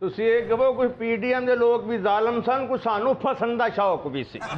ਤੁਸੀਂ ਇਹ ਕਹੋ ਕੋਈ ਪੀਡੀਐਮ ਦੇ ਲੋਕ ਵੀ ਜ਼ਾਲਮ ਸਨ, ਕੋਈ ਸਾਨੂੰ ਫਸਣ ਦਾ ਸ਼ੌਕ ਵੀ ਸੀ।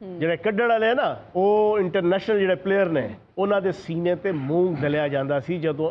ਜਿਹੜੇ ਕੱਢਣ ਵਾਲੇ ਹੈ ਨਾ, ਉਹ ਇੰਟਰਨੈਸ਼ਨਲ ਜਿਹੜੇ ਪਲੇਅਰ ਨੇ, ਉਹਨਾਂ ਦੇ ਸੀਨੇ ਤੇ ਮੂੰਹ ਗਲਿਆ ਜਾਂਦਾ ਸੀ ਜਦੋਂ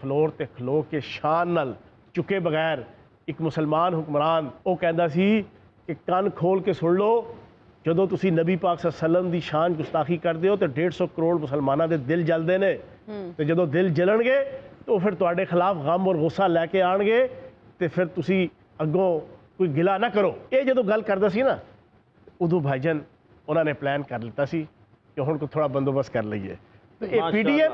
ਫਲੋਰ ਤੇ ਖਲੋ ਕੇ ਸ਼ਾਨ ਨਾਲ ਚੁੱਕੇ ਬਗੈਰ ਇੱਕ ਮੁਸਲਮਾਨ ਹੁਕਮਰਾਨ ਉਹ ਕਹਿੰਦਾ ਸੀ ਕਿ ਕੰਨ ਖੋਲ ਕੇ ਸੁਣ ਲਓ, ਜਦੋਂ ਤੁਸੀਂ ਨਬੀ ਪਾਕ ਸੱਲੱਲਾਹੁ ਅਲੈਹਿ ਵਸੱਲਮ ਦੀ ਸ਼ਾਨ ਗੁਸਤਾਖੀ ਕਰਦੇ ਹੋ ਤੇ 150 ਕਰੋੜ ਮੁਸਲਮਾਨਾਂ ਦੇ ਦਿਲ ਜਲਦੇ ਨੇ, ਤੇ ਜਦੋਂ ਦਿਲ ਜਲਣਗੇ تو پھر تواڈے خلاف غم اور غصہ لے کے آن گے تے پھر تسی اگوں کوئی گلا نہ کرو. یہ جدو گل کردا سی نا ادو بھائی جان انہوں نے پلان کر لیتا سی کہ ہن کو تھوڑا بندوبست کر لئیے. تو یہ پی ڈی ایم،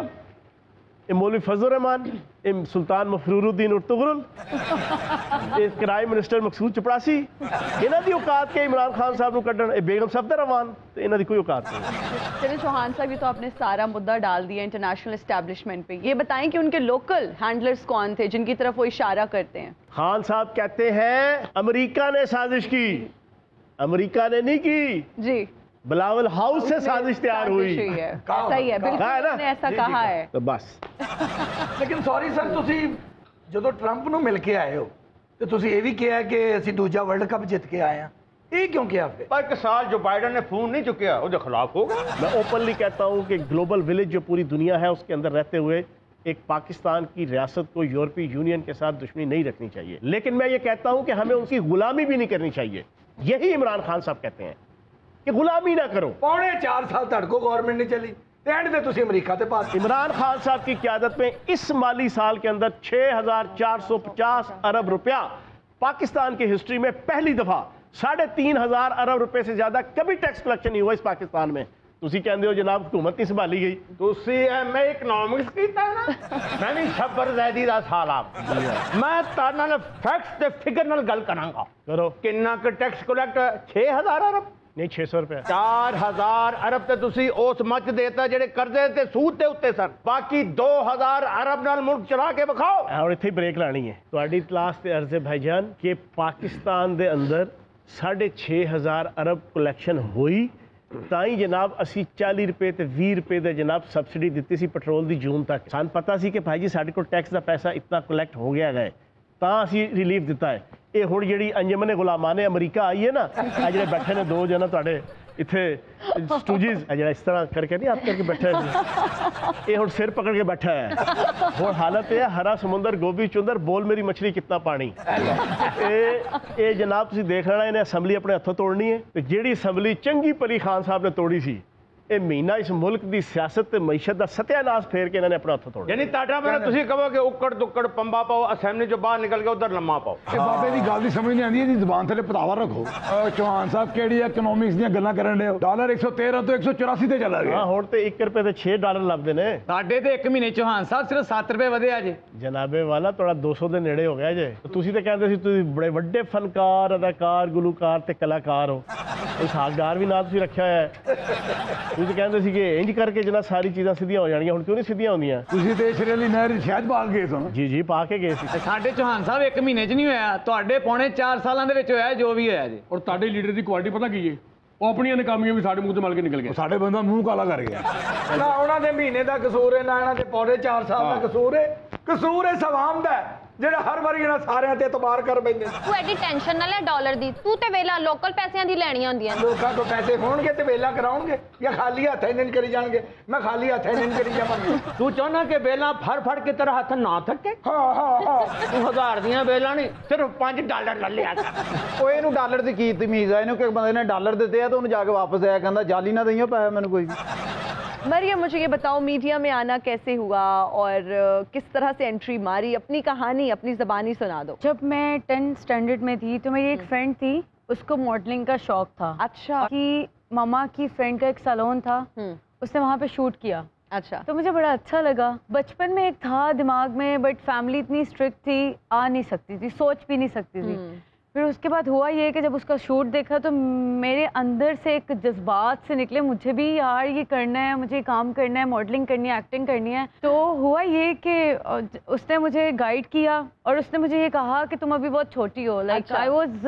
یہ مولوی فضل الرحمان، یہ سلطان مفرور الدین ارطغرل، یہ کرائم منسٹر مقصود چپڑاسی، انہاں دی اوقات کے عمران خان صاحب نو کڈن، بیگم صفدر امان، تو انہاں دی کوئی اوقات نہیں. چلیں چوہان صاحب، یہ تو آپ نے سارا مدعا ڈال دیا انٹرنیشنل اسٹیبلشمنٹ پہ. یہ بتائیں کہ ان کے لوکل ہینڈلرز کون تھے جن کی طرف وہ اشارہ کرتے ہیں؟ خان صاحب کہتے ہیں امریکہ نے سازش کی، امریکہ نے نہیں کی، جی بلاول ہاؤس سے سازش تیار ہوئی. صحیح ہے، بالکل انہوں نے ایسا کہا ہے. تو بس لیکن سوری سر، تسی جدو ٹرمپ نو مل کے آئے ہو تو تسی یہ بھی کیا کہ اسی دوجا ورلڈ کپ جیت کے آئے ہیں، یہ کیوں کیا پھر؟ پر ایک سال جو بائیڈن نے فون نہیں چکیا وہ خلاف ہوگا. میں اوپنلی کہتا ہوں کہ گلوبل ولیج جو پوری دنیا ہے اس کے اندر رہتے ہوئے ایک پاکستان کی ریاست کو یورپی یونین کے ساتھ دشمنی نہیں رکھنی چاہیے، لیکن میں یہ کہتا ہوں کہ ہمیں ان کی غلامی بھی نہیں کرنی چاہیے. یہی عمران خان صاحب کہتے ہیں کہ غلامی نہ کرو. 4.5 سال تک کو گورنمنٹ نہیں چلی، اینڈ تے تسی امریکہ تے پاس. عمران خان صاحب کی قیادت میں اس مالی سال کے اندر 6,450 ارب روپیہ پاکستان کی ہسٹری میں پہلی دفعہ 3,500 ارب روپے سے زیادہ کبھی ٹیکس کلیکشن نہیں ہوا اس پاکستان میں. تسی کہندے ہو جناب حکومت نہیں سنبھالی گئی. تسی ایم اے اکنامکس کیتا ہے نا، میں بھی شبر زیدی دا سالا، میں تاں نال فیکٹس تے فگر نال گل کراں گا. کرو. کنا کہ ٹیکس کلیکٹ 6,000 ارب نہیں 600 روپے. 4,000 ارب تے تسی اس مچ دیتا جڑے قرضے تے سود تے اتے سن، باقی 2,000 ارب نال ملک چلا کے بکھاؤ. اور اتنے بریک لانی ہے. تواڈی کلاس تے عرض ہے بھائی جان کہ پاکستان دے اندر 6,500 ارب کلیکشن ہوئی تائیں جناب اسی 40 روپے تے 20 روپے دے جناب سبسڈی دیتی سی پٹرول دی جون تک. سان پتہ سی کہ بھائی جی ساڈے کو ٹیکس دا پیسہ اتنا کلیکٹ ہو گیا ہے تاں اسی ریلیف دیتا ہے. یہ ہن جڑی انجمن غلامان امریکہ آئی ہے نا، آ جڑے بیٹھے نے دو جنا تواڈے اتنے سٹوجز جڑا اس طرح کر کے نہیں آپ کر کے بیٹھا ہے، یہ ہن سر پکڑ کے بیٹھا ہے. ہن حالت ہے ہرا سمندر گوبھی چندر بول میری مچھلی کتنا پانی. اے جناب تسی دیکھ لینا انہیں اسمبلی اپنے ہتھوں توڑنی ہے. تے جیڑی اسمبلی چنگی پلی خان صاحب نے توڑی سی، یہ مہینہ اس ملک دی سیاست تے معیشت دا ستیہ ناش پھیر کے انہوں نے اپنا ہتھوں توڑا. یعنی تاٹا میں تسی کہو کہ اکڑ دکڑ پمبا پاؤ، اسمبلی جو باہر نکل کے ادھر لمحہ پاؤ. بابے دی گل دی سمجھ نہیں آندی، زبان تھلے پتاوا رکھو. چوہان صاحب کیڑی اکنامکس دیاں گلاں کرن دے ہو؟ ڈالر 113 تو 184 تے چلا گیا. ہاں ہن تے 1 روپے تے 6 ڈالر لبدے نے. ساڈے تے 1 مہینے چوہان صاحب صرف 7 روپے ودے جے. جناب والا تھوڑا 200 دے نیڑے ہو گیا جے. تسی تے کہندے سی تسی بڑے وڈے فنکار، اداکار، گلوکار تے کلاکار ہو. اسحاق بھی نام تسی رکھا ہے. تسی کہندے سی کہ انج کر کے جناب ساری چیزاں سیدھیاں ہو جانگیاں. ہن کیوں نہیں سیدھیاں ہوندیاں؟ تسی تے شریلی نہر شاید باغ گئے سن. جی پا کے گئے سی. ساڈے چوہان صاحب 1 مہینے چ نہیں ہویا، تواڈے پونے 4 سالاں دے وچ ہویا جو بھی ہویا جی. اور تاڈے لیڈر دی کوالٹی پتہ کی ہے؟ وہ اپنی ناکامیاں بھی ساڈے منہ تے مل کے نکل گئے. ساڈے بندہ منہ کالا کر گیا. نہ انہاں دے مہینے دا قصور ہے، نہ انہاں دے 4.5 سال دا قصور ہے. قصور ہے عوام دا جڑا ہر واری انہاں سارے تے اعتبار کر بیندے. تو ایڈی ٹینشن نہ لے ڈالر دی، تو تے ویلا لوکل پیسیاں دی لینیاں ہوندیاں. لوکاں کو پیسے ہون گے تے ویلا کراؤں گے یا خالی ہاتھ نہیں کری جان گے؟ میں خالی ہاتھ نہیں کری جاواں گا. تو چاہنا کہ بیلاں پھڑ پھڑ کے تیرا ہاتھ نہ تھکے؟ ہاں تو 1000 دیاں بیلاں نہیں صرف 5 ڈالر لے لیا. وہ یہ ڈالر کی کی تمیز ہے؟ انہوں کہ بندے نے ڈالر دیتے ہیں تو انہوں جا کے واپس آیا کہندا جالی نہ دئیو پیسے مینوں کوئی. مریم مجھے یہ بتاؤ میڈیا میں آنا کیسے ہوا اور کس طرح سے انٹری ماری؟ اپنی کہانی اپنی زبانی سنا دو. جب میں 10th اسٹینڈرڈ میں تھی تو میری ایک فرینڈ تھی، اس کو ماڈلنگ کا شوق تھا. اچھا. کہ ماما کی فرینڈ کا ایک سیلون تھا، اس نے وہاں پہ شوٹ کیا. اچھا. تو مجھے بڑا اچھا لگا. بچپن میں ایک تھا دماغ میں، بٹ فیملی اتنی اسٹرکٹ تھی، آ نہیں سکتی تھی، سوچ بھی نہیں سکتی تھی. پھر اس کے بعد ہوا یہ کہ جب اس کا شوٹ دیکھا تو میرے اندر سے ایک جذبات سے نکلے، مجھے بھی یار یہ کرنا ہے، مجھے کام کرنا ہے، ماڈلنگ کرنی ہے، ایکٹنگ کرنی ہے. تو ہوا یہ کہ اس نے مجھے گائیڈ کیا اور اس نے مجھے یہ کہا کہ تم ابھی بہت چھوٹی ہو. لائک آئی واز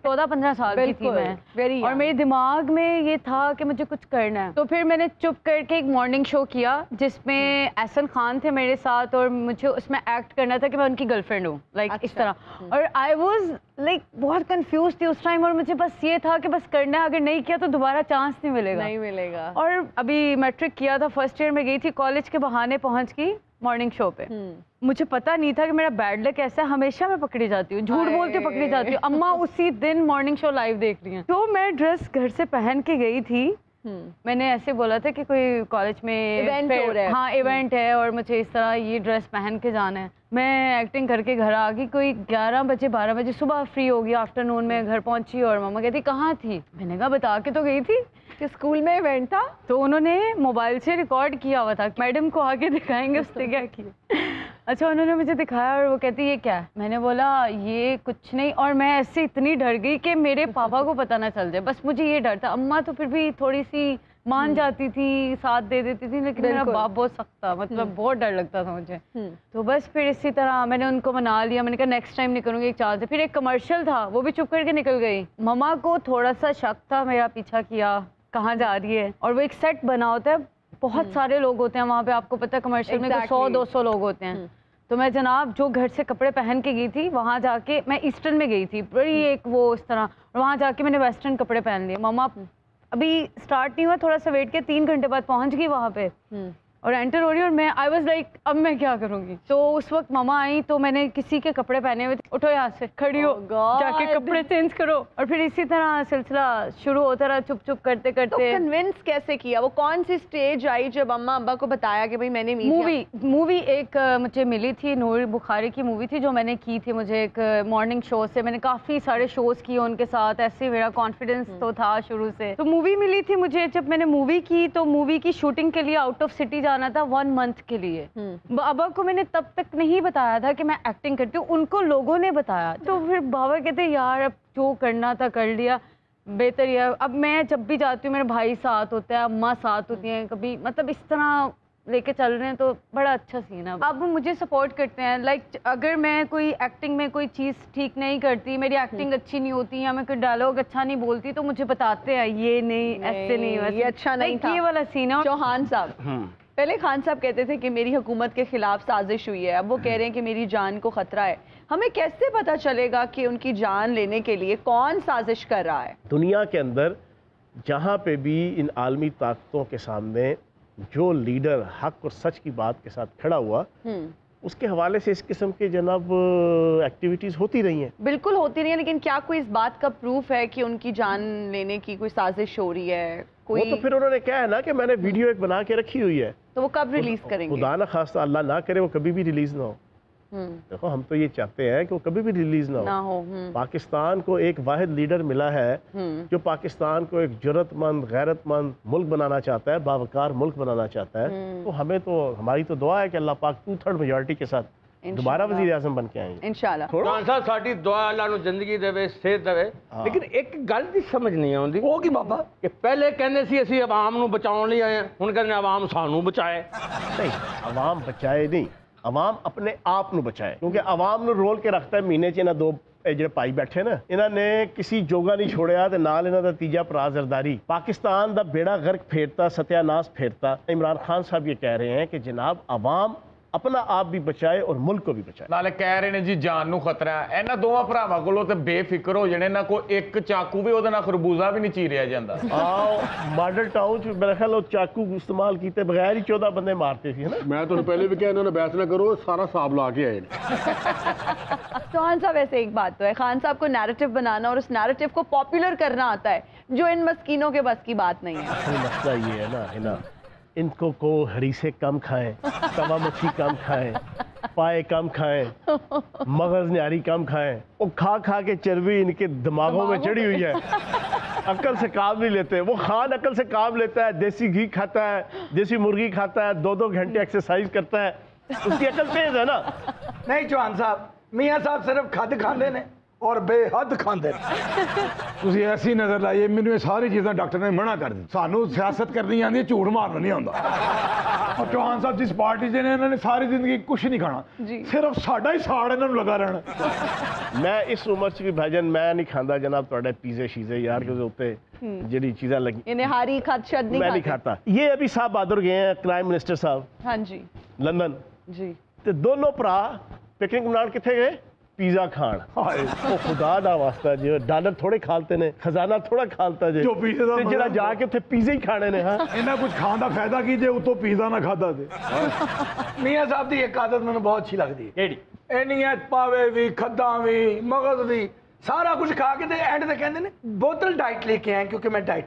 14-15 سال کی تھی میں، اور میرے دماغ میں یہ تھا کہ مجھے کچھ کرنا ہے. تو پھر میں نے چپ کر کے ایک مارننگ شو کیا جس میں احسن خان تھے میرے ساتھ، اور مجھے اس میں ایکٹ کرنا تھا کہ میں ان کی گرل فرینڈ ہوں، لائک اس طرح. اور آئی واز لائک بہت کنفیوز تھی اس ٹائم، اور مجھے بس یہ تھا کہ بس کرنا ہے، اگر نہیں کیا تو دوبارہ چانس نہیں ملے گا. اور ابھی میٹرک کیا تھا، فرسٹ ایئر میں گئی تھی، کالج کے بہانے پہنچ گئی مارننگ شو پہ. مجھے پتا نہیں تھا کہ میرا بیڈ لک ایسا ہے، ہمیشہ میں پکڑی جاتی ہوں، جھوٹ بول کے پکڑی جاتی ہوں. اماں اسی دن مارننگ شو لائیو دیکھ رہی ہیں. تو میں ڈریس گھر سے پہن کے گئی تھی، میں نے ایسے بولا تھا کہ کوئی کالج میں ایونٹ ہو رہا ہے. ہاں ایونٹ ہے اور مجھے اس طرح یہ ڈریس پہن کے جانا ہے. میں ایکٹنگ کر کے گھر آ گئی, کوئی 11 بجے 12 بجے صبح فری ہو گیا, آفٹر نون میں گھر پہنچی اور ماما کہتی کہاں تھی. میں نے کہا بتا کے تو گئی تھی کہ اسکول میں ایونٹ تھا. تو انہوں نے موبائل سے ریکارڈ کیا ہوا تھا, میڈم کو آگے دکھائیں گے اس نے کیا کیا. اچھا انہوں نے مجھے دکھایا اور وہ کہتی یہ کیا ہے. میں نے بولا یہ کچھ نہیں, اور میں ایسے اتنی ڈر گئی کہ میرے پاپا کو پتہ نہ چل جائے, بس مجھے یہ ڈر تھا. اماں تو پھر بھی تھوڑی سی مان جاتی تھی, ساتھ دے دیتی تھی, لیکن میرا باپ بہت سخت تھا, مطلب بہت ڈر لگتا تھا مجھے. تو بس پھر اسی طرح میں نے ان کو منا لیا. میں نے کہا نیکسٹ ٹائم نہیں کروں گی ایک چانس. پھر ایک کمرشل تھا, وہ بھی چپ کر کے نکل گئی. مما کو تھوڑا سا شک تھا, میرا پیچھا کیا کہاں جا رہی ہے. اور وہ ایک سیٹ بنا ہوتا ہے, بہت سارے لوگ ہوتے ہیں وہاں پہ, آپ کو پتہ ہے کمرشل میں 100-200 لوگ ہوتے ہیں. تو میں جناب جو گھر سے کپڑے پہن کے گئی تھی, وہاں جا کے میں ایسٹرن میں گئی تھی, بڑی ایک وہ اس طرح, اور وہاں جا کے میں نے ویسٹرن کپڑے پہن لیے. مما ابھی اسٹارٹ نہیں ہوا, تھوڑا سا ویٹ کیا, 3 گھنٹے بعد پہنچ گئی وہاں پہ اور انٹر ہو رہی, اور میں آئی واز لائک اب میں کیا کروں گی. تو اس وقت ماما آئی تو میں نے کسی کے کپڑے پہنے ہوئے تھے, اٹھو یہاں سے, کھڑی ہو, جا کے کپڑے چینج کرو. اور پھر اسی طرح سلسلہ شروع ہوتا رہا, چپ چپ کرتے کرتے. کنونس کیسے کیا, وہ کون سی اسٹیج آئی جب اماں ابا کو بتایا کہ بھائی میں نے مووی ایک مجھے ملی تھی, نور بخاری کی مووی تھی جو میں نے کی تھی. مجھے ایک مارننگ شو سے, میں نے کافی سارے شوز کیے ان کے ساتھ, ایسے میرا کانفیڈنس تو تھا شروع سے. تو مووی ملی تھی مجھے. جب میں نے مووی کی تو مووی کی شوٹنگ کے لیے آؤٹ آف سٹی جانا تھا 1 منتھ کے لیے. بابا کو میں نے تب تک نہیں بتایا تھا کہ میں ایکٹنگ کرتی ہوں, ان کو لوگوں نے بتایا. تو پھر بابا کہتے یار اب جو کرنا تھا کر لیا, بہتر یہ. اب میں جب بھی جاتی ہوں میرے بھائی ساتھ ہوتا ہے, اماں ساتھ ہوتی ہیں, کبھی مطلب اس طرح لے کے چل رہے ہیں, تو بڑا اچھا سین ہے. اب مجھے سپورٹ کرتے ہیں, لائک اگر میں کوئی ایکٹنگ میں کوئی چیز ٹھیک نہیں کرتی, میری ایکٹنگ اچھی نہیں ہوتی, یا میں کوئی ڈائلاگ اچھا نہیں بولتی, تو مجھے بتاتے ہیں یہ نہیں, ایسے نہیں, یہ اچھا نہیں تھا, یہ والا سین ہے. چوہان صاحب پہلے خان صاحب کہتے تھے کہ میری حکومت کے خلاف سازش ہوئی ہے, اب وہ کہہ رہے ہیں کہ میری جان کو خطرہ ہے. ہمیں کیسے پتا چلے گا کہ ان کی جان لینے کے لیے کون سازش کر رہا ہے؟ دنیا کے اندر جہاں پہ بھی ان عالمی طاقتوں کے سامنے جو لیڈر حق اور سچ کی بات کے ساتھ کھڑا ہوا, اس کے حوالے سے اس قسم کے جناب ایکٹیویٹیز ہوتی رہی ہیں. بالکل ہوتی رہی ہیں, لیکن کیا کوئی اس بات کا پروف ہے کہ ان کی جان لینے کی کوئی سازش ہو رہی ہے؟ وہ تو پھر انہوں نے کہا ہے نا کہ میں نے ویڈیو ایک بنا کے رکھی ہوئی ہے. تو وہ کب ریلیز کریں گے؟ خدا نہ خواستہ اللہ نہ کرے وہ کبھی بھی ریلیز نہ ہو. دیکھو ہم تو یہ چاہتے ہیں کہ وہ کبھی بھی ریلیز نہ ہو. پاکستان کو ایک واحد لیڈر ملا ہے جو پاکستان کو ایک جرأت مند, غیرت مند ملک بنانا چاہتا ہے, باوقار ملک بنانا چاہتا ہے. تو ہمیں تو, ہماری تو دعا ہے کہ اللہ پاک 2/3 میجورٹی کے ساتھ دوبارہ وزیر اعظم بن کے آئیں گے انشاءاللہ. خان صاحب ساڈی دعا اللہ نو زندگی دے, صحت دے, لیکن ایک گل دی سمجھ نہیں آندی. وہ کی بابا کہ پہلے کہندے سی اسی عوام نو بچاؤن لئی آئے ہیں, ہن کہندے عوام سانو بچائے. نہیں, عوام بچائے نہیں, عوام اپنے آپ نو بچائے. کیونکہ عوام نو رول کے رکھتا ہے مہینے چ دو جڑے پائی بیٹھے نا, انہوں نے کسی جوگا نہیں چھوڑیا تے نال انہاں دا تیجا پرا زرداری. پاکستان دا بیڑا غرق پھیرتا, ستیہ ناس پھیرتا. عمران خان صاحب یہ کہہ رہے ہیں کہ جناب عوام اپنا آپ بھی بچائے اور ملک کو بھی بچائے. نالے کہہ رہے ہیں جی جان نو خطرہ ہے. انہاں دوواں بھراواں کولوں تے بے فکر ہو جنے, نہ کوئی ایک چاقو بھی اودے نال خربوزہ بھی نہیں چیریا جاندا. آؤ ماڈل ٹاؤن چ میرا خیال چاقو استعمال کیتے بغیر ہی 14 بندے مارتے تھے نا. میں تو پہلے بھی کہا انہوں نے بحث نہ کرو, سارا حساب لا کے آئے. چوہان صاحب ایسے ایک بات تو ہے, خان صاحب کو نیریٹو بنانا اور اس نیریٹو کو پاپولر کرنا آتا ہے, جو ان مسکینوں کے بس کی بات نہیں ہے. اصل مسئلہ یہ ہے نا, ان کو ہریسے کم کھائیں, توا مچھی کم کھائیں, پائے کم کھائیں, مغز نیاری کم کھائیں, وہ کھا کھا کے چربی ان کے دماغوں میں چڑھی ہوئی ہے, عقل سے کام نہیں لیتے. وہ خان عقل سے کام لیتا ہے, دیسی گھی کھاتا ہے, دیسی مرغی کھاتا ہے, 2-2 گھنٹے ایکسرسائز کرتا ہے, اس کی عقل تیز ہے نا. نہیں چوہان صاحب, میاں صاحب صرف کھد کھاندے نے اور بے حد کھاندے نے. تسی ایسی نظر لائیے, مینوں یہ ساری چیزاں ڈاکٹر نے منع کر دی. سانو سیاست کرنی آندی ہے, جھوٹ مارنا نہیں آندا. اور چوہان صاحب جس پارٹی سے نے, انہوں نے ساری زندگی کچھ نہیں کھانا, صرف ساڈا ہی ساڑ انہوں نے لگا رہنا. میں اس عمر سے بھی بھاجن میں نہیں کھاندا جناب تواڈے پیزے شیزے یار کے اوتے جڑی چیزاں لگی, یہ نہاری خد شد میں نہیں کھاتا. یہ ابھی صاحب بہادر گئے ہیں کرائم منسٹر صاحب, ہاں جی لندن جی, تے دونوں پرا پکنک مناؤ کتنے گئے, پیزا کھان. او خدا دا واسطہ جی, ڈالر تھوڑے کھالتے نے, خزانہ تھوڑا کھالتا جی, جو پیزے دا تے جڑا جا کے اتنے پیزے ہی کھانے نے. ہاں انہاں کچھ کھان دا فائدہ کی جے اتوں پیزا نہ کھادا تے. میاں صاحب دی ایک عادت مینوں بہت اچھی لگدی ہے, اینیاں پاوے بھی, کھداں بھی, مغز بھی, ਸਾਰਾ ਕੁਝ ਖਾ ਕੇ ਤੇ ਐਂਡ ਤੇ ਕਹਿੰਦੇ ਨੇ ਬੋਤਲ ਡਾਈਟ ਲੈ ਕੇ ਆਏ ਕਿਉਂਕਿ ਮੈਂ ਡਾਈਟ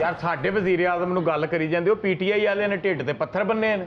ਯਾਰ ਸਾਡੇ ਵਜ਼ੀਰ ਆਜ਼ਮ ਨੂੰ ਗੱਲ ਕਰੀ ਜਾਂਦੇ ਹੋ ਪੀਟੀਆਈ ਵਾਲਿਆਂ ਨੇ ਢਿੱਡ ਤੇ ਪੱਥਰ ਬੰਨੇ ਨੇ।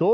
2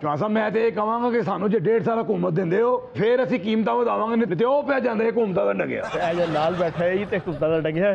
ਚੌਹਾਨ ਸਾਹਿਬ ਮੈਂ ਤੇ ਇਹ ਕਹਾਂਗਾ ਕਿ ਸਾਨੂੰ ਜੇ 1.5 ਸਾਲ ਹਕੂਮਤ ਦਿੰਦੇ ਹੋ ਫਿਰ ਅਸੀਂ ਕੀਮਤਾਂ ਵਧਾਵਾਂਗੇ, ਨਹੀਂ ਤੇ ਉਹ ਪਿਆ ਜਾਂਦੇ ਹਕੂਮਤਾਂ ਦਾ ਡਗਿਆ। ਇਹ ਜੇ ਨਾਲ ਬੈਠਾ ਹੈ ਇਹ ਤੇ ਹਕੂਮਤਾਂ ਦਾ ਡਗਿਆ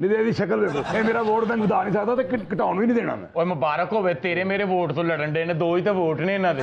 ਨਹੀਂ ਤੇ ਇਹਦੀ ਸ਼ਕਲ ਵੇਖੋ, ਇਹ ਮੇਰਾ ਵੋਟ ਬੈਂਕ ਵਧਾ ਨਹੀਂ ਸਕਦਾ ਤੇ ਘਟਾਉਣ ਵੀ ਨਹੀਂ ਦੇਣਾ ਮੈਂ। ਓਏ ਮੁਬਾਰਕ ਹੋਵੇ ਤੇਰੇ ਮੇਰੇ ਵੋਟ ਤੋਂ ਲੜਨ ਦੇ ਨੇ, 2 ਹੀ ਤਾਂ ਵੋਟ ਨੇ ਇਹਨਾਂ ਦੇ।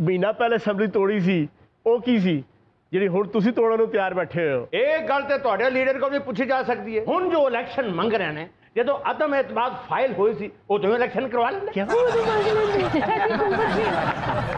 ਮਹੀਨਾ ਪਹਿਲੇ ਅਸੈਂਬਲੀ ਤੋੜੀ ਸੀ ਉਹ ਕੀ ਸੀ ਜਿਹੜੀ ਹੁਣ ਤੁਸੀਂ ਤੋੜਨ ਨੂੰ ਤਿਆਰ ਬੈਠੇ ਹੋ? ਇਹ ਗੱਲ ਤੇ ਤੁਹਾਡੇ ਲੀਡਰ ਕੋਲ ਵੀ ਪੁੱਛੀ ਜਾ ਸਕਦੀ ਹੈ। ਹੁਣ ਜੋ ਇਲੈਕਸ਼ਨ ਮੰਗ ਰਹੇ ਨੇ, ਜਦੋਂ ਅਦਮ ਇਤਮਾਦ ਫਾਈਲ ਹੋਈ ਸੀ ਉਦੋਂ ਇਲੈਕਸ਼ਨ ਕਰਵਾ ਲੈਂਦੇ।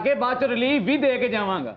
ਕੇ ਬਾਅਦ ਚ ਰਿਲੀਫ ਵੀ ਦੇ ਕੇ ਜਾਵਾਂਗਾ।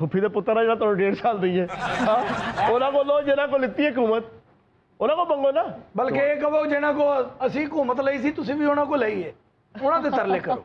ਫੁੱਫੀ ਦੇ ਪੁੱਤਰ ਆ ਜਿਹੜਾ ਤੁਹਾਨੂੰ 1.5 ਸਾਲ ਦਈਏ। ਉਹਨਾਂ ਕੋਲ ਲੋ ਜਿਹਨਾਂ ਕੋਲ ਲਿੱਤੀ ਹਕੂਮਤ ਉਹਨਾਂ ਕੋ ਮੰਗੋ ਨਾ। ਬਲਕਿ ਇਹ ਕਹੋ ਜਿਹਨਾਂ ਕੋ ਅਸੀਂ ਹਕੂਮਤ ਲਈ ਸੀ ਤੁਸੀਂ ਵੀ ਉਹਨਾਂ ਕੋ ਲਈ ਹੈ, ਉਹਨਾਂ ਦੇ ਤਰਲੇ ਕਰੋ।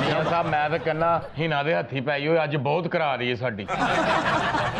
ਮੀਆਂ ਸਾਹਿਬ ਮੈਂ ਤਾਂ ਕਹਿੰਦਾ ਹਿਨਾ ਦੇ ਹੱਥੀ ਪਈ ਹੋਏ ਅੱਜ ਬਹੁਤ ਕਰਾ ਰਹੀ ਹੈ ਸਾਡੀ।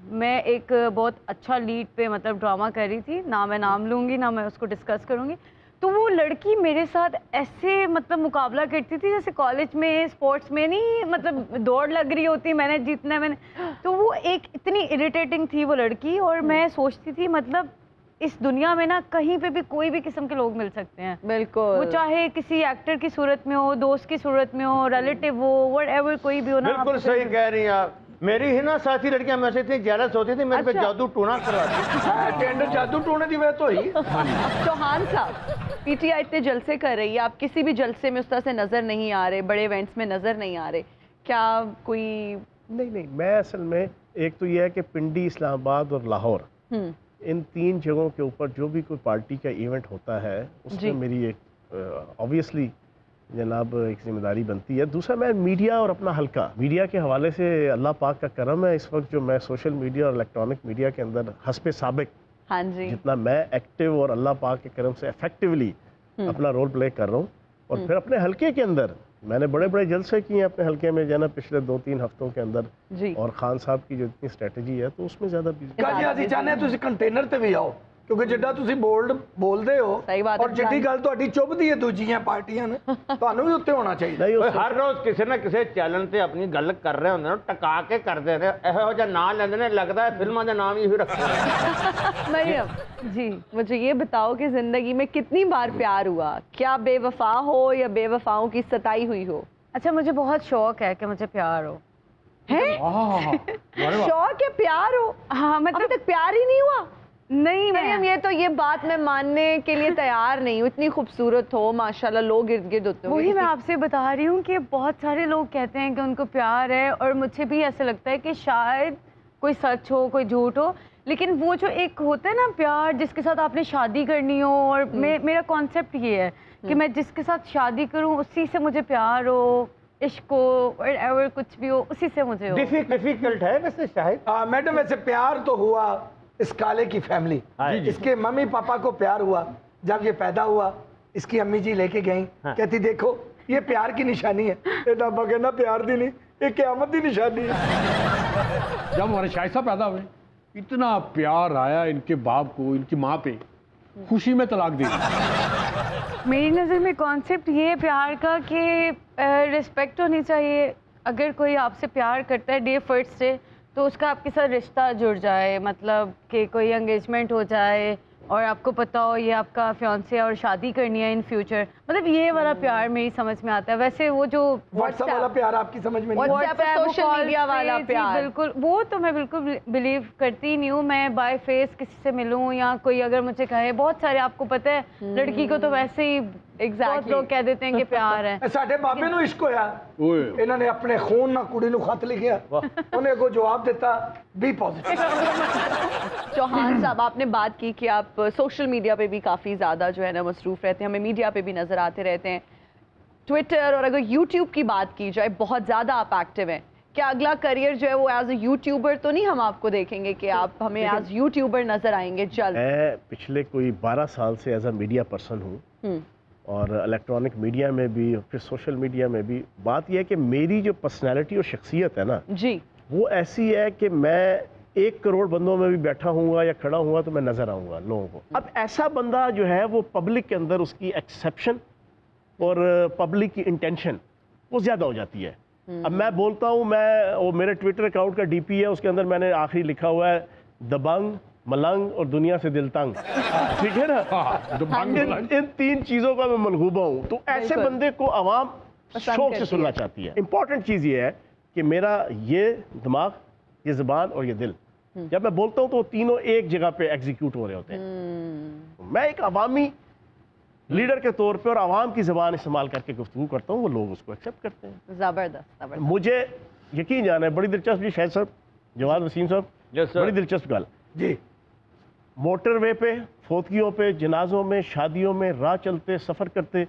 میں ایک بہت اچھا لیڈ پہ مطلب ڈرامہ کر رہی تھی, نہ میں نام لوں گی نہ میں اس کو ڈسکس کروں گی. تو وہ لڑکی میرے ساتھ ایسے مطلب مقابلہ کرتی تھی جیسے کالج میں اسپورٹس میں نہیں مطلب دوڑ لگ رہی ہوتی, میں نے جیتنا ہے, تو وہ ایک اتنی اریٹیٹنگ تھی وہ لڑکی. اور میں سوچتی تھی مطلب اس دنیا میں نا کہیں پہ بھی کوئی بھی قسم کے لوگ مل سکتے ہیں, بالکل, وہ چاہے کسی ایکٹر کی صورت میں ہو, دوست کی صورت میں ہو, ریلیٹیو ہو, وٹ ایور کوئی بھی ہو نا. بالکل صحیح کہہ رہی ہیں آپ. میری ہی نا ساتھی لڑکیاں میں سے اتنی جیلس ہوتی تھی, میرے پہ جادو ٹونا کرواتی. ٹینڈر جادو ٹونے کی وجہ تو ہی. چوہان صاحب, پی ٹی آئی اتنے جلسے کر رہی ہے, آپ کسی بھی جلسے میں اس طرح سے نظر نہیں آ رہے, بڑے ایونٹس میں نظر نہیں آ رہے, کیا کوئی؟ نہیں, میں اصل میں ایک تو یہ ہے کہ پنڈی, اسلام آباد اور لاہور, ان 3 جگہوں کے اوپر جو بھی کوئی پارٹی کا ایونٹ ہوتا ہے اس میں میری ایک آبویسلی جناب ایک ذمہ داری بنتی ہے. دوسرا میں میڈیا اور اپنا حلقہ, میڈیا کے حوالے سے اللہ پاک کا کرم ہے اس وقت جو میں سوشل میڈیا اور الیکٹرانک میڈیا کے اندر حسب سابق ہاں جی جتنا میں ایکٹیو اور اللہ پاک کے کرم سے افیکٹولی اپنا رول پلے کر رہا ہوں. اور پھر اپنے حلقے کے اندر میں نے بڑے بڑے جلسے کیے ہیں اپنے حلقے میں جانا پچھلے 2-3 ہفتوں کے اندر جی. اور خان صاحب کی جو اتنی اسٹریٹجی ہے تو اس میں زیادہ ਕਾਜੀ ਅਸੀਂ ਚਾਹੁੰਦੇ ਤੁਸੀਂ ਕੰਟੇਨਰ ਤੇ ਵੀ ਆਓ ਕਿਉਂਕਿ ਜਿੱਦਾਂ ਤੁਸੀਂ ਬੋਲਦੇ ਹੋ ਔਰ ਜਿੱਡੀ ਗੱਲ ਤੁਹਾਡੀ ਚੁੱਭਦੀ ਹੈ ਦੂਜੀਆਂ ਪਾਰਟੀਆਂ ਨੇ ਤੁਹਾਨੂੰ ਵੀ ਉੱਤੇ ਹੋਣਾ ਚਾਹੀਦਾ. ਹਰ ਰੋਜ਼ ਕਿਸੇ ਨਾ ਕਿਸੇ ਚੈਨਲ ਤੇ ਆਪਣੀ ਗੱਲ ਕਰ ਰਹੇ ਹੁੰਦੇ ਨੇ, ਟਕਾ ਕੇ ਕਰਦੇ ਨੇ, ਇਹੋ ਜਿਹਾ ਨਾਂ ਲੈਂਦੇ ਨੇ, ਲੱਗਦਾ ਹੈ ਫਿਲਮਾਂ ਦਾ ਨਾਮ ਹੀ ਰੱਖਿਆ. مریم جی مجھے یہ بتاؤ کہ زندگی میں کتنی بار پیار ہوا, کیا بے وفا ہو یا بے وفاؤں کی ستائی ہوئی ہو؟ اچھا مجھے بہت شوق ہے کہ مجھے پیار ہو. شوق ہے پیار ہو؟ ہاں مطلب تک پیار ہی نہیں ہوا؟ نہیں مریم یہ تو یہ بات میں ماننے کے لیے تیار نہیں ہوں, اتنی خوبصورت ہو ماشاءاللہ, لوگ ارد گرد ہوتے ہیں. وہی میں آپ سے بتا رہی ہوں کہ بہت سارے لوگ کہتے ہیں کہ ان کو پیار ہے, اور مجھے بھی ایسا لگتا ہے کہ شاید کوئی سچ ہو کوئی جھوٹ ہو, لیکن وہ جو ایک ہوتا ہے نا پیار جس کے ساتھ آپ نے شادی کرنی ہو, اور میرا کانسیپٹ یہ ہے کہ میں جس کے ساتھ شادی کروں اسی سے مجھے پیار ہو, عشق ہو, ایور کچھ بھی ہو اسی سے مجھے ہو. ڈیفیکلٹ ہے ویسے شاہد. میڈم ویسے پیار تو ہوا اس کالے کی فیملی, اس کے ممی پاپا کو پیار ہوا جب یہ پیدا ہوا, اس کی امی جی لے کے گئیں, کہتی دیکھو یہ پیار کی نشانی ہے. یہ ابا کہنا پیار دی نہیں, یہ قیامت دی نشانی ہے. جب ہمارے شاہد صاحب پیدا ہوئے اتنا پیار آیا ان کے باپ کو, ان کی ماں پہ, خوشی میں طلاق دی. میری نظر میں کانسیپٹ یہ ہے پیار کا کہ رسپیکٹ ہونی چاہیے. اگر کوئی آپ سے پیار کرتا ہے ڈے فرسٹ سے تو اس کا آپ کے ساتھ رشتہ جڑ جائے, مطلب کہ کوئی انگیجمنٹ ہو جائے اور آپ کو پتا ہو یہ آپ کا فیانسے اور شادی کرنی ہے ان فیوچر, مطلب یہ والا پیار میری سمجھ میں آتا ہے. ویسے وہ جو واٹس ایپ والا پیار آپ کی سمجھ میں نہیں, واٹس ایپ سوشل میڈیا والا پیار, بالکل وہ تو میں بالکل بلیو کرتی نہیں ہوں. میں بائی فیس کسی سے ملوں یا کوئی اگر مجھے کہے, بہت سارے آپ کو پتہ ہے لڑکی کو تو ویسے ہی بہت لوگ کہہ دیتے ہیں کہ پیار ہے. ਸਾਡੇ ਬਾਬੇ ਨੂੰ ਇਸ਼ਕ ਹੋਇਆ, ਇਹਨਾਂ ਨੇ ਆਪਣੇ ਖੂਨ ਨਾਲ ਕੁੜੀ ਨੂੰ ਖਤ ਲਿਖਿਆ, ਉਹਨੇ ਅੱਗੋਂ ਜਵਾਬ ਦਿੱਤਾ ਬੀ ਪੋਜ਼ਿਟਿਵ. چوہان صاحب آپ نے بات کی کہ آپ سوشل میڈیا پہ بھی کافی زیادہ جو ہے نا مصروف رہتے ہیں, ہمیں میڈیا پہ بھی نظر آتے رہتے ہیں, ٹویٹر, اور اگر یوٹیوب کی بات کی جائے بہت زیادہ آپ ایکٹیو ہیں. کیا اگلا کریئر جو ہے وہ ایز اے یوٹیوبر تو نہیں ہم آپ کو دیکھیں گے کہ آپ ہمیں ایز یوٹیوبر نظر آئیں گے جلد؟ میں پچھلے کوئی 12 سال سے ایز اے میڈیا پرسن ہوں, اور الیکٹرانک میڈیا میں بھی اور پھر سوشل میڈیا میں بھی. بات یہ ہے کہ میری جو پرسنالٹی اور شخصیت ہے نا جی وہ ایسی ہے کہ میں 1 کروڑ بندوں میں بھی بیٹھا ہوں گا یا کھڑا ہوں گا تو میں نظر آؤں گا لوگوں کو. اب ایسا بندہ جو ہے وہ پبلک کے اندر اس کی ایکسیپشن اور پبلک کی انٹینشن وہ زیادہ ہو جاتی ہے. اب میں بولتا ہوں, وہ میرے ٹویٹر اکاؤنٹ کا ڈی پی ہے, اس کے اندر میں نے آخری لکھا ہوا ہے دبنگ, ملنگ اور دنیا سے دل تنگ. ٹھیک ہے نا, ان 3 چیزوں کا میں منغوبہ ہوں. تو ایسے بندے کو عوام شوق سے سننا چاہتی ہے. امپورٹنٹ چیز یہ ہے کہ میرا یہ دماغ, یہ زبان اور یہ دل, جب میں بولتا ہوں تو وہ تینوں ایک جگہ پہ ایگزیکیوٹ ہو رہے ہوتے ہیں. میں ایک عوامی لیڈر کے طور پہ اور عوام کی زبان استعمال کر کے گفتگو کرتا ہوں, وہ لوگ اس کو ایکسیپٹ کرتے ہیں. زبردست. مجھے یقین جانا ہے, بڑی دلچسپ جی شاہد صاحب, جواد وسیم صاحب, بڑی دلچسپ گل جی. موٹر وے پہ, فوتگیوں پہ, جنازوں میں, شادیوں میں راہ چلتے سفر کرتے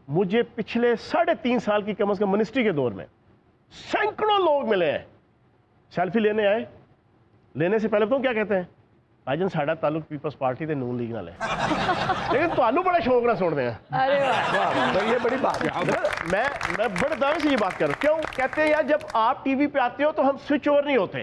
مجھے پچھلے 3.5 سال کی کم از کم منسٹری کے دور میں سینکڑوں لوگ ملے ہیں. سیلفی لینے آئے, لینے سے پہلے تو کیا کہتے ہیں, بھائی جان ساڈا تعلق پیپلز پارٹی تے نون لیگ نال ہے, لیکن تانوں بڑا شوق نہ سنتے ہیں. ارے واہ, یہ بڑی بات ہے. میں بڑے دعوے سے یہ بات کر رہا ہوں. کیوں کہتے ہیں یار جب آپ ٹی وی پہ آتے ہو تو ہم سوئچ اوور نہیں ہوتے,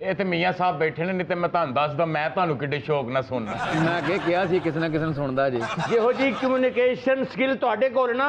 ਇਹ ਤੇ ਮੀਆਂ ਸਾਹਿਬ ਬੈਠੇ ਨੇ, ਨਹੀਂ ਤੇ ਮੈਂ ਤੁਹਾਨੂੰ ਦੱਸਦਾ ਮੈਂ ਤੁਹਾਨੂੰ ਕਿੱਡੇ ਸ਼ੌਕ ਨਾਲ ਸੁਣਨਾ। ਮੈਂ ਅੱਗੇ ਕਿਹਾ ਸੀ ਕਿਸੇ ਨਾ ਕਿਸੇ ਨੂੰ ਸੁਣਦਾ ਜੀ। ਜਿਹੋ ਜੀ ਕਮਿਊਨੀਕੇਸ਼ਨ ਸਕਿੱਲ ਤੁਹਾਡੇ ਕੋਲ ਨਾ,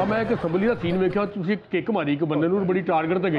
ਆ ਮੈਂ ਇੱਕ ਅਸੈਂਬਲੀ ਦਾ ਸੀਨ ਵੇਖਿਆ, ਤੁਸੀਂ ਕਿੱਕ ਮਾਰੀ ਇੱਕ ਬੰਦੇ ਨੂੰ, ਬੜੀ ਟਾਰਗੇਟ ਤੇ ਗਈ।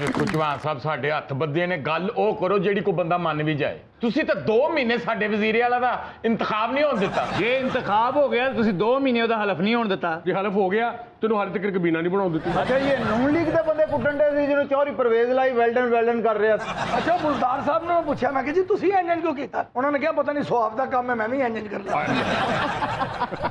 ਵੇਖੋ ਚੌਹਾਨ ਸਾਹਿਬ ਸਾਡੇ ਹੱਥ ਬੱਧੇ ਨੇ, ਗੱਲ ਉਹ ਕਰੋ ਜਿਹੜੀ ਕੋਈ ਬੰਦਾ ਮੰਨ ਵੀ ਜਾਏ। ਤੁਸੀਂ ਤਾਂ 2 ਮਹੀਨੇ ਸਾਡੇ ਵਜ਼ੀਰ ਆਲਾ ਦਾ ਇੰਤਖਾਬ ਨਹੀਂ ਹੋਣ ਦਿੱਤਾ। ਜੇ ਇੰਤਖਾਬ ਹੋ ਗਿਆ ਤੁਸੀਂ 2 ਮਹੀਨੇ ਉਹਦਾ ਹਲਫ ਨਹੀਂ ਹੋਣ ਦਿੱਤਾ। ਜੇ ਹਲਫ ਹੋ ਗਿਆ ਤੈਨੂੰ ਹਾਲੇ ਤੱਕ ਕਬੀਨਾ ਨਹੀਂ ਬਣਾਉਣ ਦਿੱਤੀ। ਅੱਛਾ, ਇਹ ਨੂਨ ਲੀਗ ਦੇ ਬੰਦੇ ਕੁੱਟਣ ਦੇ ਸੀ ਜਿਹਨੂੰ ਚੌਧਰੀ ਪਰਵੇਜ਼ ਲਾਈ ਵੈਲਡਨ ਕਰ ਰਿਹਾ ਸੀ। ਅੱਛਾ, ਮੁਲਤਾਨ ਸਾਹਿਬ ਨੇ ਪੁੱਛਿਆ, ਮੈਂ ਕਿਹਾ ਜੀ ਤੁਸੀਂ ਇੰਜ ਕਿਉਂ ਕੀਤਾ? ਉਹਨਾਂ ਨੇ ਕਿਹਾ ਪਤਾ ਨਹੀਂ ਸਵਾਬ ਦਾ ਕੰਮ ਹੈ, ਮੈਂ ਵੀ ਇੰਜ ਕਰ ਲਿਆ।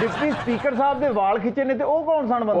ਡਿਪਟੀ ਸਪੀਕਰ ਸਾਹਿਬ ਦੇ ਵਾਲ ਖਿੱਚੇ ਨੇ, ਤੇ ਉਹ ਕੌਣ ਸਨ ਬੰਦੇ?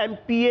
MPA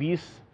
20,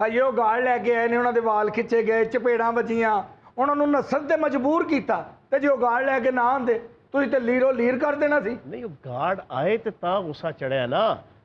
ਹਜੇ ਉਹ ਗਾਰਡ ਲੈ ਕੇ ਆਏ ਨੇ, ਉਹਨਾਂ ਦੇ ਵਾਲ ਖਿੱਚੇ ਗਏ, ਚਪੇੜਾਂ ਵੱਜੀਆਂ, ਉਹਨਾਂ ਨੂੰ ਨੱਸਣ ਤੇ ਮਜਬੂਰ ਕੀਤਾ, ਤੇ ਜੇ ਉਹ ਗਾਰਡ ਲੈ ਕੇ ਨਾ ਆਉਂਦੇ ਤੁਸੀਂ ਤੇ ਲੀਰੋ ਲੀਰ ਕਰ ਦੇਣਾ ਸੀ। ਨਹੀਂ, ਉਹ ਗਾਰਡ ਆਏ ਤੇ ਤਾਂ ਗੁੱਸਾ ਚੜਿਆ ਨਾ,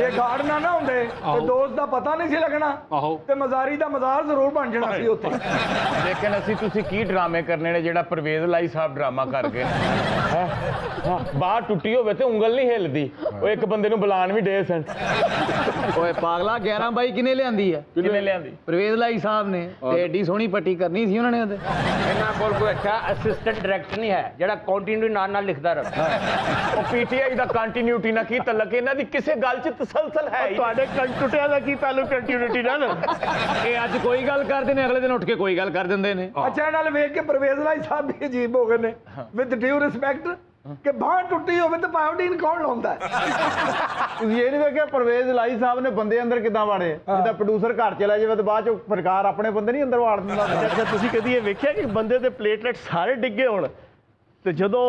ਇਹ ਗਾਰਡ ਨਾ ਹੁੰਦੇ ਤੇ ਦੋਸਤ ਦਾ ਪਤਾ ਨਹੀਂ ਸੀ ਲੱਗਣਾ, ਤੇ ਮਜ਼ਾਰੀ ਦਾ ਮਜ਼ਾਰ ਜ਼ਰੂਰ ਬਣ ਜਾਣਾ ਸੀ ਉੱਥੇ। ਲੇਕਿਨ ਅਸੀਂ ਤੁਸੀਂ ਕੀ ਡਰਾਮੇ ਕਰਨੇ ਨੇ ਜਿਹੜਾ ਪਰਵੇਜ਼ ਲਾਈ ਸਾਹਿਬ ਡਰਾਮਾ ਕਰ ਗਏ। ਬਾਹ ਟੁੱਟੀ ਹੋਵੇ ਤੇ ਉਂਗਲ ਨਹੀਂ ਹਿੱਲਦੀ, ਉਹ ਇੱਕ ਬੰਦੇ ਨੂੰ ਬੁਲਾਣ ਵੀ ਡੇ ਸਨ। ਓਏ ਪਾਗਲਾ, 11 ਬਾਈ ਕਿਨੇ ਲਿਆਂਦੀ ਹੈ? ਕਿਵੇਂ ਲਿਆਂਦੀ? ਪਰਵੇਜ਼ ਲਾਈ ਸਾਹਿਬ ਨੇ, ਤੇ ਏਡੀ ਸੋਹਣੀ ਪੱਟੀ ਕਰਨੀ ਸੀ ਉਹਨਾਂ ਨੇ। ਉਹਦੇ ਇਹਨਾਂ ਕੋਲ ਕੋਈ ਅੱਛਾ ਅਸਿਸਟੈਂਟ ਡਾਇਰੈਕਟਰ ਨਹੀਂ ਹੈ ਜਿਹੜਾ ਕੰਟੀਨਿਊਟੀ ਨਾਲ ਲਿਖਦਾ ਰਹੇ। ਉਹ PTI ਦਾ ਕੰਟੀਨਿਊਟੀ ਨਾਲ ਕੀ ਤਾਲੁਕ? ਇਹਨਾਂ ਦੀ ਕਿਸੇ ਗੱਲ 'ਚ ਤਸਲਸਲ ਹੈ। ਤੁਹਾਡੇ ਕੰਟੂਟਿਆਂ ਦਾ ਕੀ ਤਾਲੁਕ ਕੰਟੀਨਿਊਟੀ ਨਾਲ? ਇਹ ਅੱਜ ਕੋਈ ਗੱਲ ਕਰਦੇ ਨੇ, ਅਗਲੇ ਦਿਨ ਉੱਠ ਕੇ ਕੋਈ ਗੱਲ ਕਰ ਦਿੰਦੇ ਨੇ। ਅੱਛਾ, ਇਹਨਾਂ ਨਾਲ ਵੇਖ ਕੇ ਪਰਵੇਜ਼ ਲਾਈ ਸਾਹਿਬ ਵੀ ਅਜੀਬ ਹੋ ਗਏ ਨੇ। ਵਿਦ ਡਿਊ ਰਿਸਪੈਕਟ, ਕਿ ਬਾਹ ਟੁੱਟੀ ਹੋਵੇ ਤਾਂ ਪਾਇਓਡੀਨ ਕੌਣ ਲਾਉਂਦਾ ਹੈ? ਤੁਸੀਂ ਇਹ ਨਹੀਂ ਵੇਖਿਆ ਪਰਵੇਜ਼ ਲਾਈ ਸਾਹਿਬ ਨੇ ਬੰਦੇ ਅੰਦਰ ਕਿੱਦਾਂ ਵਾੜੇ? ਜਿੱਦਾਂ ਪ੍ਰੋਡਿਊਸਰ ਘਰ ਚਲਾ ਜਾਵੇ ਤੇ ਬਾਅਦ ਚੋਂ ਸਰਕਾਰ ਆਪਣੇ ਬੰਦੇ ਨਹੀਂ ਅੰਦਰ ਵਾੜ ਦਿੰਦਾ। ਅੱਛਾ, ਤੁਸੀਂ ਕਦੀ ਇਹ ਵੇਖਿਆ ਕਿ ਬੰਦੇ ਦੇ ਪਲੇਟਲੇਟ ਸਾਰੇ ਡਿੱਗੇ ਹੋਣ ਤੇ ਜਦੋਂ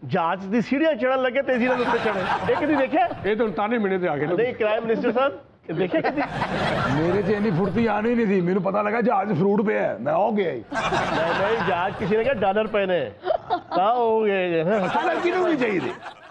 ਜਾਂਚ ਦੀ ਸੀੜੀਆਂ ਚੜਨ ਲੱਗੇ ਤੇਜ਼ੀ ਨਾਲ ਉੱਤੇ ਚੜੇ? ਇਹ ਕਦੀ ਦੇਖਿਆ? ਇਹ ਤਾਂ ਤਾਨੇ ਮਿਹਣੇ ਤੇ ਆ ਗਏ। ਨਹੀਂ, ਪ੍ਰਾਈਮ ਮਿਨਿਸਟਰ ਸਾਹਿਬ ਦੇਖਿਆ ਕਦੀ? ਮੇਰੇ 'ਚ ਇੰਨੀ ਫੁਰਤੀ ਆਣੀ ਨਹੀਂ ਸੀ, ਮੈਨੂੰ ਪਤਾ ਲੱਗਾ ਜਹਾਜ਼ ਫਰੂਟ ਪਿਆ, ਮੈਂ ਹੋ ਗਿਆ ਹੀ। ਨਹੀਂ, ਜਹਾਜ਼ ਕਿਸੇ ਨੇ ਕਿਹਾ ਡਾਲਰ ਪਏ ਨੇ ਤਾਂ ਹੋ ਗਏ। ਕਿਹਨੂੰ ਨਹੀਂ ਚਾਹੀਦੇ?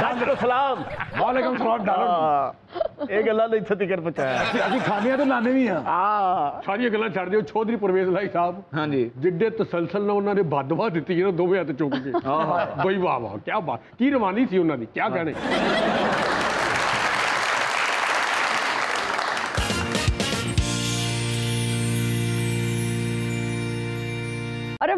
ਡਾਲਰ ਸਲਾਮ, ਵਾਲੇਕਮ ਸਲਾਮ ਡਾਲਰ। ਇਹ ਗੱਲਾਂ ਨਹੀਂ ਇੱਥੇ ਤੱਕ ਪਹੁੰਚਾਇਆ। ਅਸੀਂ ਖਾਣੇ ਤੇ ਲਾਣੇ ਵੀ ਆ। ਸਾਰੀਆਂ ਗੱਲਾਂ ਛੱਡ ਦਿਓ। ਚੌਧਰੀ ਪਰਵੇਜ਼ ਲਾਈ ਸਾਹਿਬ, ਹਾਂਜੀ, ਜਿੱਡੇ ਤਸਲਸਲ ਨਾਲ ਉਹਨਾਂ ਨੇ ਬਦਵਾ ਦਿੱਤੀ ਨਾ, ਦੋਵੇਂ ਹੱਥ ਚੁੱਕ ਕੇ। ਬਈ ਵਾਹ ਵਾਹ, ਕੀ ਬਾਤ, ਕੀ ਰਵਾਨੀ ਸੀ ਉਹਨਾਂ ਦੀ, ਕੀ ਕਹਿਣੇ।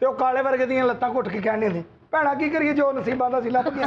ਤੇ ਉਹ ਕਾਲੇ ਵਰਗੇ ਦੀਆਂ ਲੱਤਾਂ ਘੁੱਟ ਕੇ ਕਹਿਣੇ ਨੇ ਭੈਣਾ ਕੀ ਕਰੀਏ ਜੋ ਨਸੀਬਾਂ ਦਾ ਸੀ ਲੱਭ ਗਿਆ।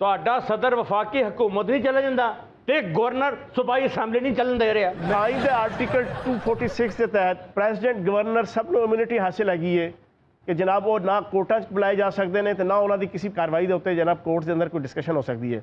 ਤੁਹਾਡਾ ਸਦਰ ਵਫਾਕੀ ਹਕੂਮਤ ਨਹੀਂ ਚੱਲ ਜਾਂਦਾ ਤੇ ਗਵਰਨਰ ਸੂਬਾਈ ਅਸੈਂਬਲੀ ਨਹੀਂ ਚੱਲਣ ਦੇ ਰਿਹਾ। ਆਈਨ ਦੇ ਆਰਟੀਕਲ 246 ਦੇ ਤਹਿਤ ਪ੍ਰੈਜ਼ੀਡੈਂਟ ਗਵਰਨਰ ਸਭ ਨੂੰ ਇਮਿਊਨਿਟੀ ਹਾਸਿਲ ਹੈਗੀ ਹੈ ਕਿ ਜਨਾਬ ਉਹ ਨਾ ਕੋਰਟਾਂ 'ਚ ਬੁਲਾਏ ਜਾ ਸਕਦੇ ਨੇ ਤੇ ਨਾ ਉਹਨਾਂ ਦੀ ਕਿਸੇ ਕਾਰਵਾਈ ਦੇ ਉੱਤੇ ਜਨਾਬ ਕੋਰਟ ਦੇ ਅੰਦਰ ਕੋਈ ਡਿਸਕਸ਼ਨ ਹੋ ਸਕਦੀ ਹੈ।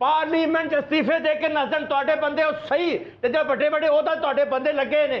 ਪਾਰਲੀਮੈਂਟ ਅਸਤੀਫੇ ਦੇ ਕੇ ਨਜ਼ਰ ਤੁਹਾਡੇ ਬੰਦੇ ਉਹ ਸਹੀ ਤੇ ਜਿਹੜੇ ਵੱਡੇ ਵੱਡੇ ਉਹਦਾ ਤੁਹਾਡੇ ਬੰਦੇ ਲੱਗੇ ਨੇ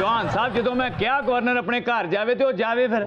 ਚੌਹਾਨ ਸਾਹਿਬ ਜਦੋਂ ਮੈਂ ਕਿਹਾ ਗਵਰਨਰ ਆਪਣੇ ਘਰ ਜਾਵੇ ਤੇ ਉਹ ਜਾਵੇ ਫਿਰ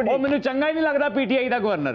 ਉਹ ਮੈਨੂੰ ਚੰਗਾ ਹੀ ਨਹੀਂ ਲੱਗਦਾ ਪੀਟੀਆਈ ਦਾ ਗਵਰਨਰ।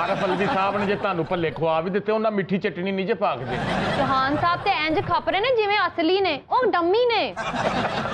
ਆਰਫ ਅਲਵੀ ਸਾਹਿਬ ਨੇ ਜੇ ਤੁਹਾਨੂੰ ਭੱਲੇ ਖਵਾ ਵੀ ਦਿੱਤੇ, ਉਹਨਾਂ ਮਿੱਠੀ ਚਟਣੀ ਨਹੀਂ ਜੇ ਪਾਕਦੇ। ਚੌਹਾਨ ਸਾਹਿਬ ਤੇ ਇੰਜ ਖਪ ਰਹੇ ਨੇ ਜਿਵੇਂ ਅਸਲੀ ਨੇ, ਉਹ ਡੰਮੀ ਨੇ।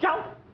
ਕਿਉਂ?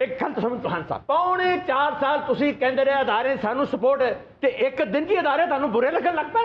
ਇੱਕ ਗੱਲ ਤਾਂ ਸਮਝ ਚੌਹਾਨ ਸਾਹਿਬ, ਪੌਣੇ 4 ਸਾਲ ਤੁਸੀਂ ਕਹਿੰਦੇ ਰਹੇ ਅਦਾਰੇ ਸਾਨੂੰ ਸਪੋਰਟ ਤੇ ਇੱਕ ਦਿਨ ਕੀ ਅਦਾਰੇ ਤੁਹਾਨੂੰ ਬੁਰੇ ਲੱਗਣ ਲੱਗ ਪਏ।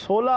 16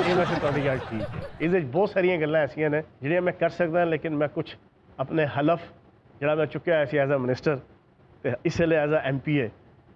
ਇਹ ਵੈਸੇ ਤੁਹਾਡੀ ਗੱਲ ਠੀਕ ਹੈ, ਇਹਦੇ ਬਹੁਤ ਸਾਰੀਆਂ ਗੱਲਾਂ ਐਸੀਆਂ ਨੇ ਜਿਹੜੀਆਂ ਮੈਂ ਕਰ ਸਕਦਾ ਲੇਕਿਨ ਮੈਂ ਕੁਝ ਆਪਣੇ ਹਲਫ ਜਿਹੜਾ ਮੈਂ ਚੁੱਕਿਆ ਹੋਇਆ ਸੀ ਐਜ਼ ਅ ਮਿਨਿਸਟਰ ਤੇ ਇਸ ਲਈ ਐਜ਼ ਅ ਐਮਪੀਏ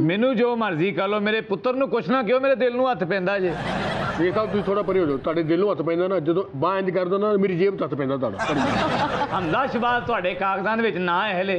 ਮੈਨੂੰ ਜੋ ਮਰਜ਼ੀ ਕਰ ਲਓ, ਮੇਰੇ ਪੁੱਤਰ ਨੂੰ ਕੁਛ ਨਾ ਕਿਉਂ, ਮੇਰੇ ਦਿਲ ਨੂੰ ਹੱਥ ਪੈਂਦਾ ਜੇ। ਇਹ ਸਾਹਿਬ ਤੁਸੀਂ ਥੋੜਾ ਪਰੇ ਹੋ ਜਾਓ, ਤੁਹਾਡੇ ਦਿਲ ਨੂੰ ਹੱਥ ਪੈਂਦਾ ਨਾ, ਜਦੋਂ ਬਾਂਹ ਇੰਜ ਕਰ ਦੋ ਨਾ ਮੇਰੀ ਜੇਬ 'ਚ ਹੱਥ ਪੈਂਦਾ ਤੁਹਾਡਾ। ਹਮਜ਼ਾ ਸ਼ਹਬਾਜ਼ ਤੁਹਾਡੇ ਕਾਗਜ਼ਾਂ ਦੇ ਵਿੱਚ ਨਾ ਹੈ ਹਲੇ,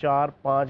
4-5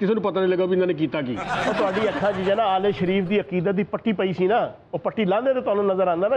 ਕਿਸੇ ਨੂੰ ਪਤਾ ਨਹੀਂ ਲੱਗਾ ਵੀ ਇਹਨਾਂ ਨੇ ਕੀਤਾ ਕੀ। ਉਹ ਤੁਹਾਡੀ ਅੱਖਾਂ 'ਚ ਨਾ ਆਲੇ ਸ਼ਰੀਫ ਦੀ ਅਕੀਦਤ ਦੀ ਪੱਟੀ ਪਈ ਸੀ ਨਾ, ਉਹ ਪੱਟੀ ਲਾਂਦੇ ਤੇ ਤੁਹਾਨੂੰ ਨਜ਼ਰ ਆਉਂਦਾ ਨਾ।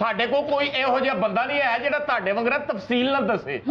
ਸਾਡੇ ਕੋਲ ਕੋਈ ਇਹੋ ਜਿਹਾ ਬੰਦਾ ਨਹੀਂ ਹੈ ਜਿਹੜਾ ਤੁਹਾਡੇ ਵੰਗਰਾ ਤਫਸੀਲ ਨਾਲ ਦੱਸੇ।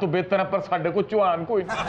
ਤੋਂ ਬਿਹਤਰ ਹਾਂ, ਪਰ ਸਾਡੇ ਕੋਲ ਚੌਹਾਨ ਕੋਈ ਨਹੀਂ।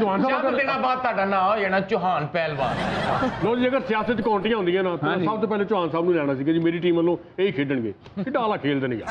ਚੌਹਾਨ ਸਾਹਿਬ ਜਦ ਦਿਨਾਂ ਬਾਅਦ ਤੁਹਾਡਾ ਨਾਂ ਹੋ ਜਾਣਾ ਚੌਹਾਨ ਪਹਿਲਵਾਨ। ਲੋ ਜੀ, ਅਗਰ ਸਿਆਸਤ 'ਚ ਕਾਉਂਟੀਆਂ ਹੁੰਦੀਆਂ ਨਾ ਤਾਂ ਸਭ ਤੋਂ ਪਹਿਲੇ ਚੌਹਾਨ ਸਾਹਿਬ ਨੂੰ ਲੈਣਾ ਸੀ ਕਿ ਜੀ ਮੇਰੀ ਟੀਮ ਵੱਲੋਂ ਇਹੀ ਖੇਡਣਗੇ। ਕਿੱਡਾ ਆਲਾ ਖੇਲਦੇ ਨਹੀਂ ਯਾਰ।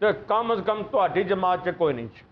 ਤੇ ਕਮ ਅਜ਼ ਕਮ ਤੁਹਾਡੀ ਜਮਾਤ 'ਚ ਕੋਈ ਨਹੀਂ।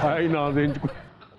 ਹਾਈ ਨਾ ਦੇ ਇੰਚ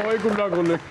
ਓਏ ਗੁੰਡਾ ਖੋਲੇ।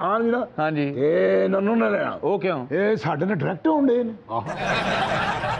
ਆਣ ਵੀ ਨਾ, ਹਾਂਜੀ ਇਹ ਨੰਨੂ ਨੇ ਲੈਣਾ। ਉਹ ਕਿਉਂ? ਇਹ ਸਾਡੇ ਨਾਲ ਡਾਇਰੈਕਟ ਹੁੰਦੇ ਨੇ।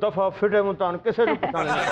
ਦਫਾ ਫਿਟੇ ਮੁਤਾਨ ਕਿਸੇ ਨੂੰ ਪਸੰਦ ਨਹੀਂ।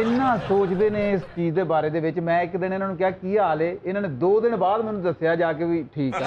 ਇੰਨਾ ਸੋਚਦੇ ਨੇ ਇਸ ਚੀਜ਼ ਦੇ ਬਾਰੇ ਦੇ ਵਿੱਚ। ਮੈਂ ਇੱਕ ਦਿਨ ਇਹਨਾਂ ਨੂੰ ਕਿਹਾ ਕੀ ਹਾਲ ਹੈ, ਇਹਨਾਂ ਨੇ 2 ਦਿਨ ਬਾਅਦ ਮੈਨੂੰ ਦੱਸਿਆ ਜਾ ਕੇ ਵੀ ਠੀਕ ਹੈ।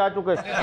ਜਾ ਚੁੱਕੇ।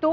2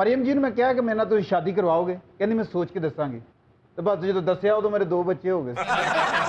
ਮਰੀਮ ਜੀ ਨੂੰ ਮੈਂ ਕਿਹਾ ਕਿ ਮੇਰੇ ਨਾਲ ਤੁਸੀਂ ਸ਼ਾਦੀ ਕਰਵਾਓਗੇ, ਕਹਿੰਦੀ ਮੈਂ ਸੋਚ ਕੇ ਦੱਸਾਂਗੀ। ਤੇ ਬਸ ਜਦੋਂ ਦੱਸਿਆ ਉਦੋਂ ਮੇਰੇ 2 ਬੱਚੇ ਹੋ ਗਏ।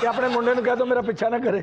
ਕਿ ਆਪਣੇ ਮੁੰਡੇ ਨੂੰ ਕਹਿ ਦੋ ਮੇਰਾ ਪਿੱਛਾ ਨਾ ਕਰੇ।